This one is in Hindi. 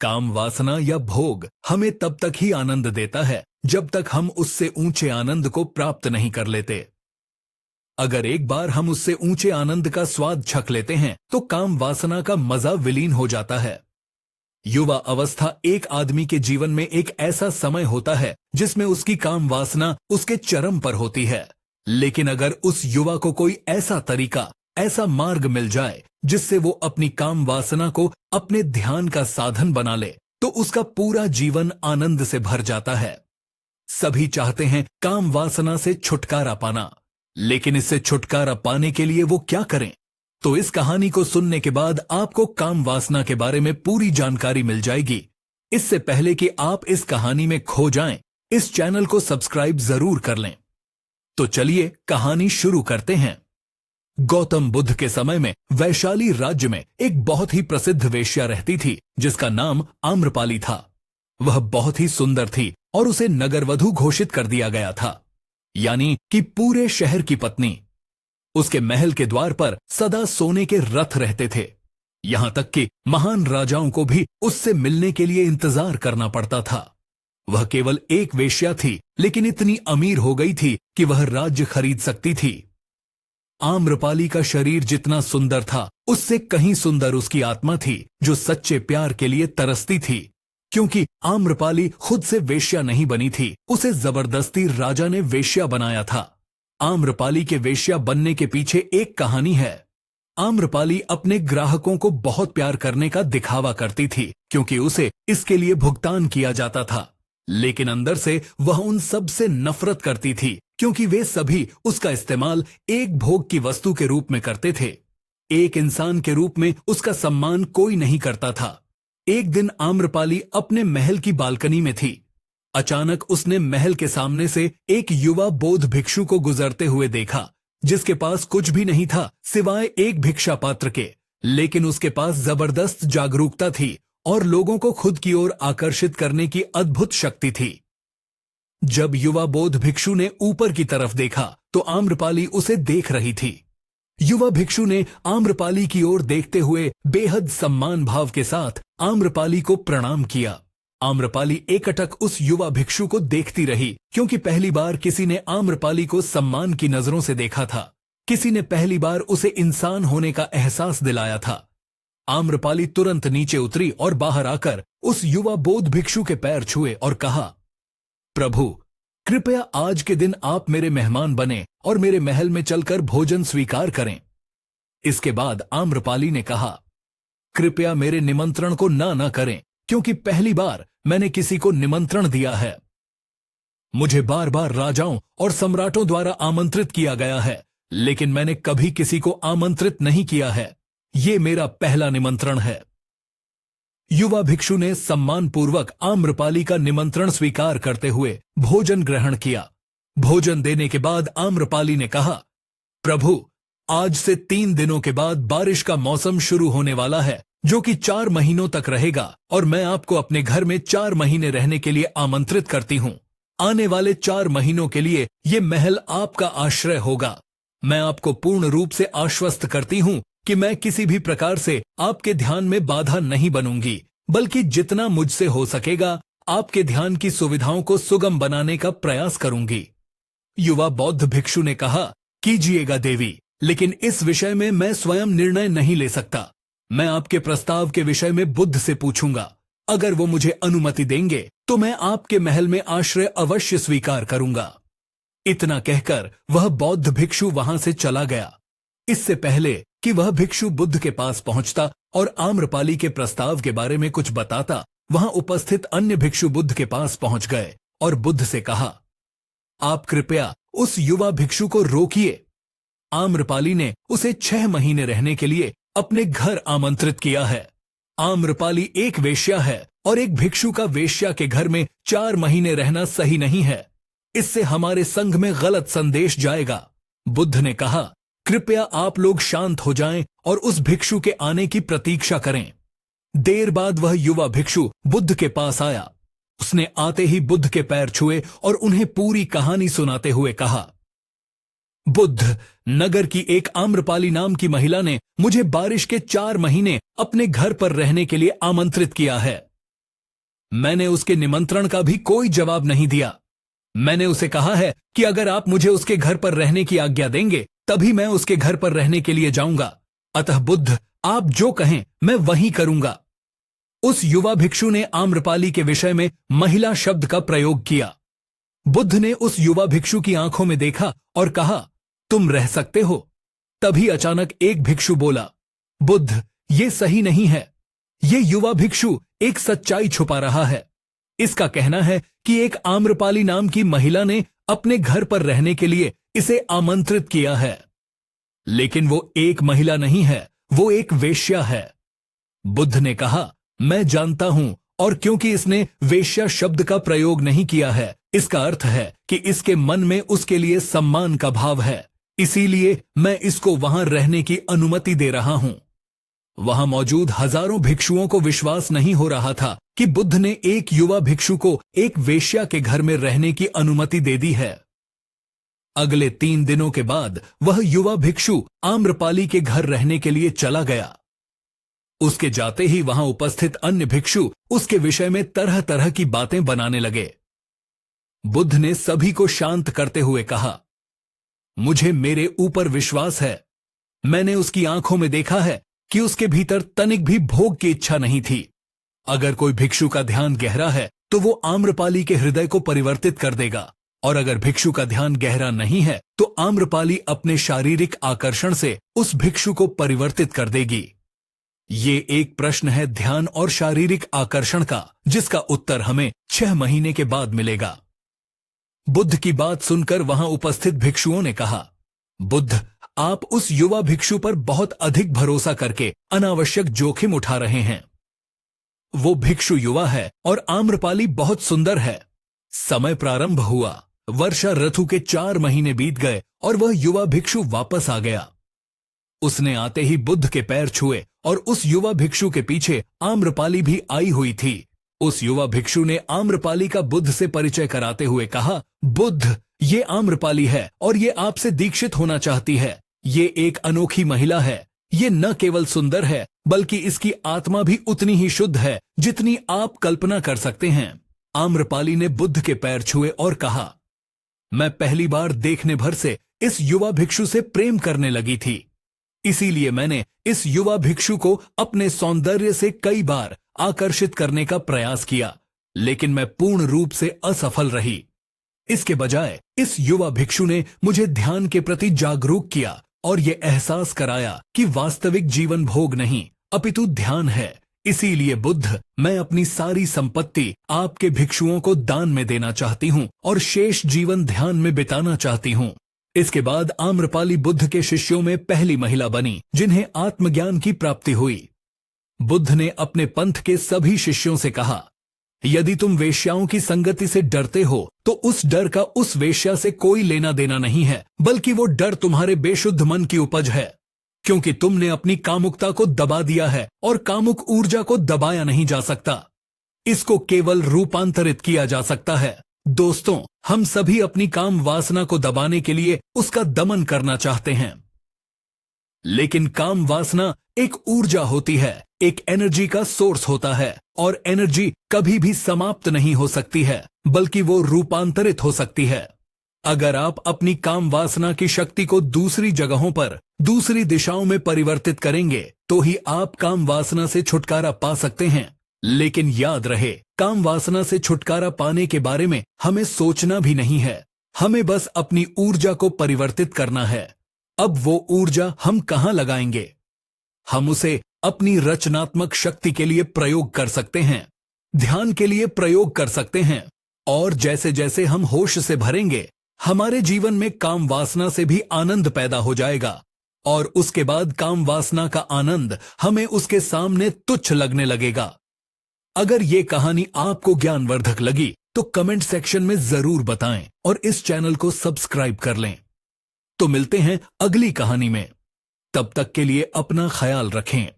काम वासना या भोग हमें तब तक ही आनंद देता है जब तक हम उससे ऊंचे आनंद को प्राप्त नहीं कर लेते। अगर एक बार हम उससे ऊंचे आनंद का स्वाद छक लेते हैं तो काम वासना का मजा विलीन हो जाता है। युवा अवस्था एक आदमी के जीवन में एक ऐसा समय होता है जिसमें उसकी काम वासना उसके चरम पर होती है। लेकिन अगर उस युवा को कोई ऐसा तरीका, ऐसा मार्ग मिल जाए जिससे वो अपनी काम वासना को अपने ध्यान का साधन बना ले तो उसका पूरा जीवन आनंद से भर जाता है। सभी चाहते हैं काम वासना से छुटकारा पाना, लेकिन इससे छुटकारा पाने के लिए वो क्या करें? तो इस कहानी को सुनने के बाद आपको काम वासना के बारे में पूरी जानकारी मिल जाएगी। इससे पहले कि आप इस कहानी में खो जाएं, इस चैनल को सब्सक्राइब जरूर कर लें। तो चलिए कहानी शुरू करते हैं। गौतम बुद्ध के समय में वैशाली राज्य में एक बहुत ही प्रसिद्ध वेश्या रहती थी जिसका नाम आम्रपाली था। वह बहुत ही सुंदर थी और उसे नगरवधु घोषित कर दिया गया था, यानी कि पूरे शहर की पत्नी। उसके महल के द्वार पर सदा सोने के रथ रहते थे, यहां तक कि महान राजाओं को भी उससे मिलने के लिए इंतजार करना पड़ता था। वह केवल एक वेश्या थी, लेकिन इतनी अमीर हो गई थी कि वह राज्य खरीद सकती थी। आम्रपाली का शरीर जितना सुंदर था, उससे कहीं सुंदर उसकी आत्मा थी जो सच्चे प्यार के लिए तरसती थी। क्योंकि आम्रपाली खुद से वेश्या नहीं बनी थी, उसे जबरदस्ती राजा ने वेश्या बनाया था। आम्रपाली के वेश्या बनने के पीछे एक कहानी है। आम्रपाली अपने ग्राहकों को बहुत प्यार करने का दिखावा करती थी क्योंकि उसे इसके लिए भुगतान किया जाता था, लेकिन अंदर से वह उन सब से नफरत करती थी क्योंकि वे सभी उसका इस्तेमाल एक भोग की वस्तु के रूप में करते थे। एक इंसान के रूप में उसका सम्मान कोई नहीं करता था। एक दिन आम्रपाली अपने महल की बालकनी में थी। अचानक उसने महल के सामने से एक युवा बौद्ध भिक्षु को गुजरते हुए देखा, जिसके पास कुछ भी नहीं था सिवाय एक भिक्षा पात्र के, लेकिन उसके पास जबरदस्त जागरूकता थी और लोगों को खुद की ओर आकर्षित करने की अद्भुत शक्ति थी। जब युवा बौद्ध भिक्षु ने ऊपर की तरफ देखा तो आम्रपाली उसे देख रही थी। युवा भिक्षु ने आम्रपाली की ओर देखते हुए बेहद सम्मान भाव के साथ आम्रपाली को प्रणाम किया। आम्रपाली एकटक उस युवा भिक्षु को देखती रही क्योंकि पहली बार किसी ने आम्रपाली को सम्मान की नजरों से देखा था। किसी ने पहली बार उसे इंसान होने का एहसास दिलाया था। आम्रपाली तुरंत नीचे उतरी और बाहर आकर उस युवा बौद्ध भिक्षु के पैर छुए और कहा, प्रभु, कृपया आज के दिन आप मेरे मेहमान बने और मेरे महल में चलकर भोजन स्वीकार करें। इसके बाद आम्रपाली ने कहा, कृपया मेरे निमंत्रण को ना करें क्योंकि पहली बार मैंने किसी को निमंत्रण दिया है। मुझे बार बार राजाओं और सम्राटों द्वारा आमंत्रित किया गया है, लेकिन मैंने कभी किसी को आमंत्रित नहीं किया है। ये मेरा पहला निमंत्रण है। युवा भिक्षु ने सम्मानपूर्वक आम्रपाली का निमंत्रण स्वीकार करते हुए भोजन ग्रहण किया। भोजन देने के बाद आम्रपाली ने कहा, प्रभु, आज से 3 दिनों के बाद बारिश का मौसम शुरू होने वाला है जो कि 4 महीनों तक रहेगा और मैं आपको अपने घर में 4 महीने रहने के लिए आमंत्रित करती हूँ। आने वाले 4 महीनों के लिए ये महल आपका आश्रय होगा। मैं आपको पूर्ण रूप से आश्वस्त करती हूँ कि मैं किसी भी प्रकार से आपके ध्यान में बाधा नहीं बनूंगी, बल्कि जितना मुझसे हो सकेगा आपके ध्यान की सुविधाओं को सुगम बनाने का प्रयास करूंगी। युवा बौद्ध भिक्षु ने कहा, कीजिएगा देवी, लेकिन इस विषय में मैं स्वयं निर्णय नहीं ले सकता। मैं आपके प्रस्ताव के विषय में बुद्ध से पूछूंगा। अगर वो मुझे अनुमति देंगे तो मैं आपके महल में आश्रय अवश्य स्वीकार करूंगा। इतना कहकर वह बौद्ध भिक्षु वहां से चला गया। इससे पहले कि वह भिक्षु बुद्ध के पास पहुंचता और आम्रपाली के प्रस्ताव के बारे में कुछ बताता, वहां उपस्थित अन्य भिक्षु बुद्ध के पास पहुंच गए और बुद्ध से कहा, आप कृपया उस युवा भिक्षु को रोकिए। आम्रपाली ने उसे 6 महीने रहने के लिए अपने घर आमंत्रित किया है। आम्रपाली एक वेश्या है और एक भिक्षु का वेश्या के घर में 4 महीने रहना सही नहीं है। इससे हमारे संघ में गलत संदेश जाएगा। बुद्ध ने कहा, कृपया आप लोग शांत हो जाएं और उस भिक्षु के आने की प्रतीक्षा करें। देर बाद वह युवा भिक्षु बुद्ध के पास आया। उसने आते ही बुद्ध के पैर छुए और उन्हें पूरी कहानी सुनाते हुए कहा, बुद्ध, नगर की एक आम्रपाली नाम की महिला ने मुझे बारिश के 4 महीने अपने घर पर रहने के लिए आमंत्रित किया है। मैंने उसके निमंत्रण का भी कोई जवाब नहीं दिया। मैंने उसे कहा है कि अगर आप मुझे उसके घर पर रहने की आज्ञा देंगे तभी मैं उसके घर पर रहने के लिए जाऊंगा। अतः बुद्ध, आप जो कहें मैं वही करूंगा। उस युवा भिक्षु ने आम्रपाली के विषय में महिला शब्द का प्रयोग किया। बुद्ध ने उस युवा भिक्षु की आंखों में देखा और कहा, तुम रह सकते हो। तभी अचानक एक भिक्षु बोला, बुद्ध, ये सही नहीं है। ये युवा भिक्षु एक सच्चाई छुपा रहा है। इसका कहना है कि एक आम्रपाली नाम की महिला ने अपने घर पर रहने के लिए इसे आमंत्रित किया है। लेकिन वो एक महिला नहीं है, वो एक वेश्या है। बुद्ध ने कहा, मैं जानता हूं, और क्योंकि इसने वेश्या शब्द का प्रयोग नहीं किया है, इसका अर्थ है कि इसके मन में उसके लिए सम्मान का भाव है। इसीलिए मैं इसको वहां रहने की अनुमति दे रहा हूं। वहां मौजूद हजारों भिक्षुओं को विश्वास नहीं हो रहा था कि बुद्ध ने एक युवा भिक्षु को एक वेश्या के घर में रहने की अनुमति दे दी है। अगले 3 दिनों के बाद वह युवा भिक्षु आम्रपाली के घर रहने के लिए चला गया। उसके जाते ही वहां उपस्थित अन्य भिक्षु उसके विषय में तरह तरह की बातें बनाने लगे। बुद्ध ने सभी को शांत करते हुए कहा, मुझे मेरे ऊपर विश्वास है। मैंने उसकी आंखों में देखा है कि उसके भीतर तनिक भी भोग की इच्छा नहीं थी। अगर कोई भिक्षु का ध्यान गहरा है तो वो आम्रपाली के हृदय को परिवर्तित कर देगा, और अगर भिक्षु का ध्यान गहरा नहीं है तो आम्रपाली अपने शारीरिक आकर्षण से उस भिक्षु को परिवर्तित कर देगी। ये एक प्रश्न है ध्यान और शारीरिक आकर्षण का, जिसका उत्तर हमें 6 महीने के बाद मिलेगा। बुद्ध की बात सुनकर वहां उपस्थित भिक्षुओं ने कहा, बुद्ध, आप उस युवा भिक्षु पर बहुत अधिक भरोसा करके अनावश्यक जोखिम उठा रहे हैं। वो भिक्षु युवा है और आम्रपाली बहुत सुंदर है। समय प्रारंभ हुआ, वर्षा ऋतु के 4 महीने बीत गए और वह युवा भिक्षु वापस आ गया। उसने आते ही बुद्ध के पैर छुए और उस युवा भिक्षु के पीछे आम्रपाली भी आई हुई थी। उस युवा भिक्षु ने आम्रपाली का बुद्ध से परिचय कराते हुए कहा, बुद्ध, ये आम्रपाली है और ये आपसे दीक्षित होना चाहती है। ये एक अनोखी महिला है। ये न केवल सुंदर है बल्कि इसकी आत्मा भी उतनी ही शुद्ध है जितनी आप कल्पना कर सकते हैं। आम्रपाली ने बुद्ध के पैर छुए और कहा, मैं पहली बार देखने भर से इस युवा भिक्षु से प्रेम करने लगी थी। इसीलिए मैंने इस युवा भिक्षु को अपने सौंदर्य से कई बार आकर्षित करने का प्रयास किया, लेकिन मैं पूर्ण रूप से असफल रही। इसके बजाय इस युवा भिक्षु ने मुझे ध्यान के प्रति जागरूक किया और ये एहसास कराया कि वास्तविक जीवन भोग नहीं अपितु ध्यान है। इसीलिए बुद्ध, मैं अपनी सारी संपत्ति आपके भिक्षुओं को दान में देना चाहती हूँ और शेष जीवन ध्यान में बिताना चाहती हूँ। इसके बाद आम्रपाली बुद्ध के शिष्यों में पहली महिला बनी जिन्हें आत्मज्ञान की प्राप्ति हुई। बुद्ध ने अपने पंथ के सभी शिष्यों से कहा, यदि तुम वेश्याओं की संगति से डरते हो तो उस डर का उस वेश्या से कोई लेना देना नहीं है, बल्कि वो डर तुम्हारे बेशुद्ध मन की उपज है, क्योंकि तुमने अपनी कामुकता को दबा दिया है और कामुक ऊर्जा को दबाया नहीं जा सकता। इसको केवल रूपांतरित किया जा सकता है। दोस्तों, हम सभी अपनी काम वासना को दबाने के लिए उसका दमन करना चाहते हैं, लेकिन काम वासना एक ऊर्जा होती है, एक एनर्जी का सोर्स होता है, और एनर्जी कभी भी समाप्त नहीं हो सकती है बल्कि वो रूपांतरित हो सकती है। अगर आप अपनी काम वासना की शक्ति को दूसरी जगहों पर, दूसरी दिशाओं में परिवर्तित करेंगे तो ही आप काम वासना से छुटकारा पा सकते हैं। लेकिन याद रहे, काम वासना से छुटकारा पाने के बारे में हमें सोचना भी नहीं है, हमें बस अपनी ऊर्जा को परिवर्तित करना है। अब वो ऊर्जा हम कहां लगाएंगे? हम उसे अपनी रचनात्मक शक्ति के लिए प्रयोग कर सकते हैं, ध्यान के लिए प्रयोग कर सकते हैं, और जैसे जैसे हम होश से भरेंगे हमारे जीवन में काम वासना से भी आनंद पैदा हो जाएगा, और उसके बाद काम वासना का आनंद हमें उसके सामने तुच्छ लगने लगेगा। अगर ये कहानी आपको ज्ञानवर्धक लगी तो कमेंट सेक्शन में जरूर बताएं और इस चैनल को सब्सक्राइब कर लें। तो मिलते हैं अगली कहानी में, तब तक के लिए अपना ख्याल रखें।